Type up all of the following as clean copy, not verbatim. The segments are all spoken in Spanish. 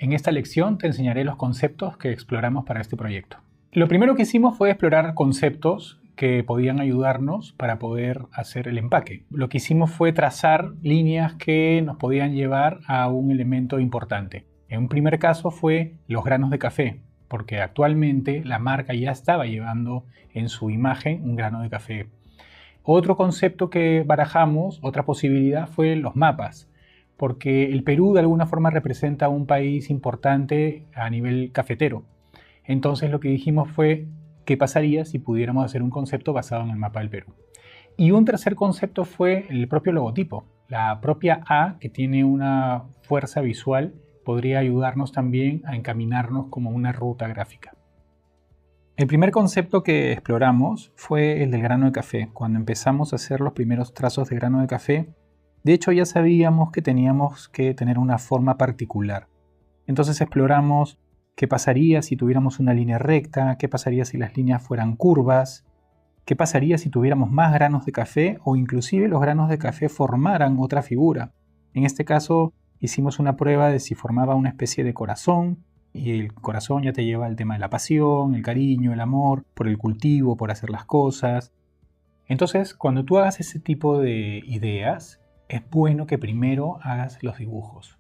En esta lección te enseñaré los conceptos que exploramos para este proyecto. Lo primero que hicimos fue explorar conceptos que podían ayudarnos para poder hacer el empaque. Lo que hicimos fue trazar líneas que nos podían llevar a un elemento importante. En un primer caso fue los granos de café, porque actualmente la marca ya estaba llevando en su imagen un grano de café. Otro concepto que barajamos, otra posibilidad, fue los mapas, porque el Perú de alguna forma representa un país importante a nivel cafetero. Entonces lo que dijimos fue, ¿qué pasaría si pudiéramos hacer un concepto basado en el mapa del Perú? Y un tercer concepto fue el propio logotipo. La propia A, que tiene una fuerza visual, podría ayudarnos también a encaminarnos como una ruta gráfica. El primer concepto que exploramos fue el del grano de café. Cuando empezamos a hacer los primeros trazos de grano de café, de hecho ya sabíamos que teníamos que tener una forma particular. Entonces exploramos qué pasaría si tuviéramos una línea recta, qué pasaría si las líneas fueran curvas, qué pasaría si tuviéramos más granos de café o inclusive los granos de café formaran otra figura. En este caso hicimos una prueba de si formaba una especie de corazón, y el corazón ya te lleva al tema de la pasión, el cariño, el amor, por el cultivo, por hacer las cosas. Entonces, cuando tú hagas ese tipo de ideas, es bueno que primero hagas los dibujos,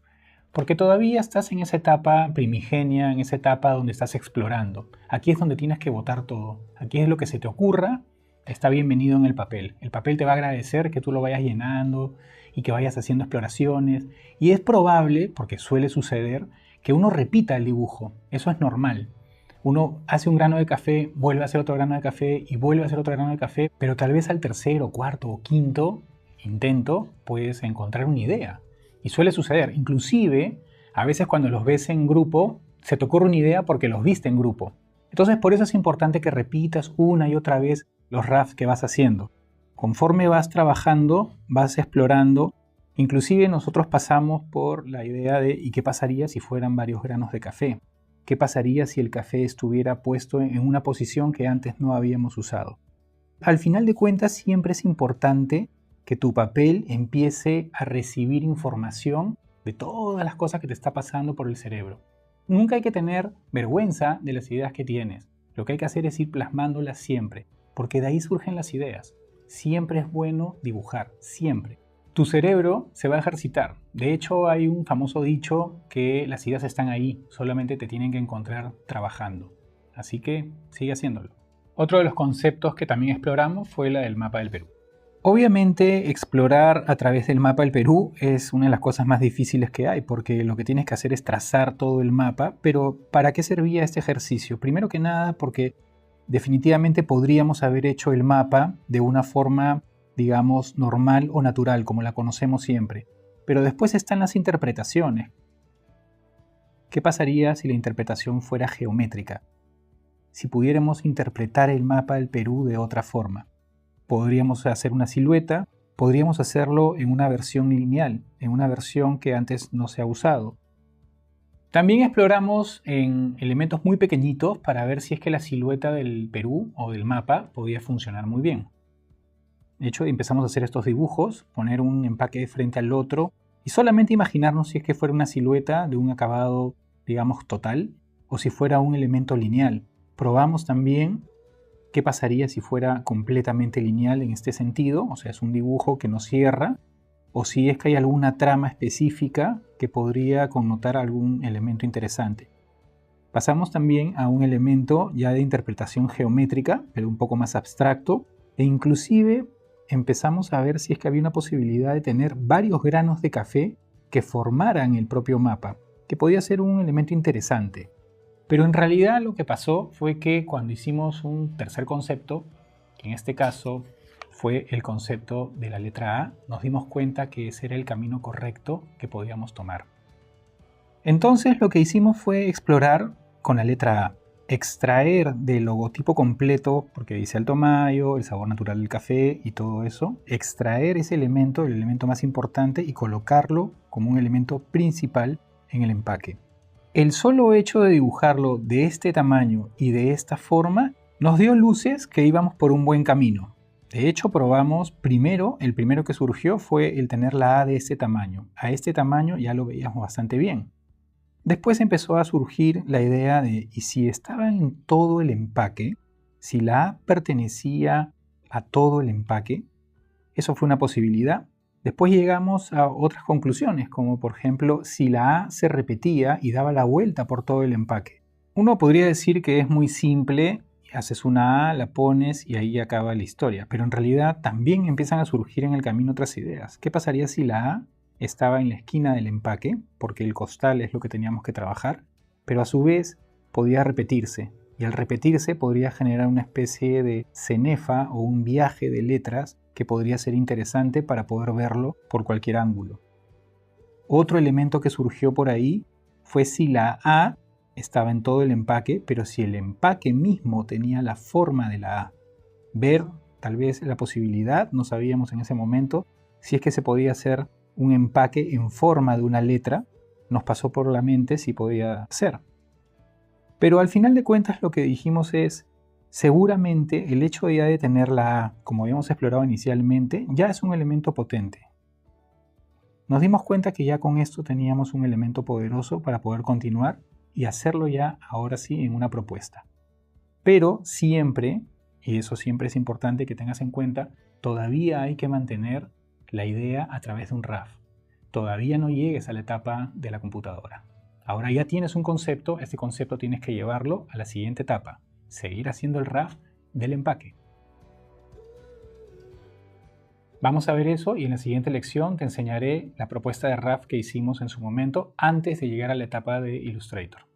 porque todavía estás en esa etapa primigenia, en esa etapa donde estás explorando. Aquí es donde tienes que botar todo. Aquí es lo que se te ocurra, está bienvenido en el papel. El papel te va a agradecer que tú lo vayas llenando y que vayas haciendo exploraciones. Y es probable, porque suele suceder, que uno repita el dibujo. Eso es normal. Uno hace un grano de café, vuelve a hacer otro grano de café y vuelve a hacer otro grano de café, pero tal vez al tercero, cuarto o quinto intento puedes encontrar una idea. Y suele suceder. Inclusive, a veces cuando los ves en grupo, se te ocurre una idea porque los viste en grupo. Entonces, por eso es importante que repitas una y otra vez los rafts que vas haciendo. Conforme vas trabajando, vas explorando. Inclusive nosotros pasamos por la idea de ¿y qué pasaría si fueran varios granos de café? ¿Qué pasaría si el café estuviera puesto en una posición que antes no habíamos usado? Al final de cuentas, siempre es importante que tu papel empiece a recibir información de todas las cosas que te está pasando por el cerebro. Nunca hay que tener vergüenza de las ideas que tienes. Lo que hay que hacer es ir plasmándolas siempre, porque de ahí surgen las ideas. Siempre es bueno dibujar, siempre. Tu cerebro se va a ejercitar. De hecho, hay un famoso dicho que las ideas están ahí, solamente te tienen que encontrar trabajando. Así que sigue haciéndolo. Otro de los conceptos que también exploramos fue la del mapa del Perú. Obviamente, explorar a través del mapa del Perú es una de las cosas más difíciles que hay, porque lo que tienes que hacer es trazar todo el mapa. Pero ¿para qué servía este ejercicio? Primero que nada, porque definitivamente podríamos haber hecho el mapa de una forma, digamos, normal o natural, como la conocemos siempre. Pero después están las interpretaciones. ¿Qué pasaría si la interpretación fuera geométrica? Si pudiéramos interpretar el mapa del Perú de otra forma. Podríamos hacer una silueta, podríamos hacerlo en una versión lineal, en una versión que antes no se ha usado. También exploramos en elementos muy pequeñitos para ver si es que la silueta del Perú o del mapa podía funcionar muy bien. De hecho, empezamos a hacer estos dibujos, poner un empaque frente al otro y solamente imaginarnos si es que fuera una silueta de un acabado, digamos, total o si fuera un elemento lineal. Probamos también qué pasaría si fuera completamente lineal en este sentido, o sea, es un dibujo que no cierra, o si es que hay alguna trama específica que podría connotar algún elemento interesante. Pasamos también a un elemento ya de interpretación geométrica, pero un poco más abstracto, e inclusive empezamos a ver si es que había una posibilidad de tener varios granos de café que formaran el propio mapa, que podía ser un elemento interesante. Pero en realidad lo que pasó fue que cuando hicimos un tercer concepto, que en este caso fue el concepto de la letra A, nos dimos cuenta que ese era el camino correcto que podíamos tomar. Entonces lo que hicimos fue explorar con la letra A, extraer del logotipo completo, porque dice Alto Mayo, el sabor natural del café y todo eso, extraer ese elemento, el elemento más importante, y colocarlo como un elemento principal en el empaque. El solo hecho de dibujarlo de este tamaño y de esta forma nos dio luces que íbamos por un buen camino. De hecho, probamos el primero que surgió fue el tener la A de este tamaño. A este tamaño ya lo veíamos bastante bien. Después empezó a surgir la idea de, ¿y si estaba en todo el empaque? Si la A pertenecía a todo el empaque, eso fue una posibilidad. Después llegamos a otras conclusiones, como por ejemplo, si la A se repetía y daba la vuelta por todo el empaque. Uno podría decir que es muy simple, haces una A, la pones y ahí acaba la historia, pero en realidad también empiezan a surgir en el camino otras ideas. ¿Qué pasaría si la A estaba en la esquina del empaque, porque el costal es lo que teníamos que trabajar, pero a su vez podía repetirse, y al repetirse podría generar una especie de cenefa o un viaje de letras que podría ser interesante para poder verlo por cualquier ángulo? Otro elemento que surgió por ahí fue si la A estaba en todo el empaque, pero si el empaque mismo tenía la forma de la A. Ver tal vez la posibilidad, no sabíamos en ese momento, si es que se podía hacer un empaque en forma de una letra, nos pasó por la mente si podía ser. Pero al final de cuentas lo que dijimos es, seguramente el hecho ya de tener la A, como habíamos explorado inicialmente, ya es un elemento potente. Nos dimos cuenta que ya con esto teníamos un elemento poderoso para poder continuar y hacerlo ya ahora sí en una propuesta. Pero siempre, y eso siempre es importante que tengas en cuenta, todavía hay que mantener la idea a través de un RAF. Todavía no llegues a la etapa de la computadora. Ahora ya tienes un concepto, este concepto tienes que llevarlo a la siguiente etapa, seguir haciendo el RAF del empaque. Vamos a ver eso y en la siguiente lección te enseñaré la propuesta de RAF que hicimos en su momento antes de llegar a la etapa de Illustrator.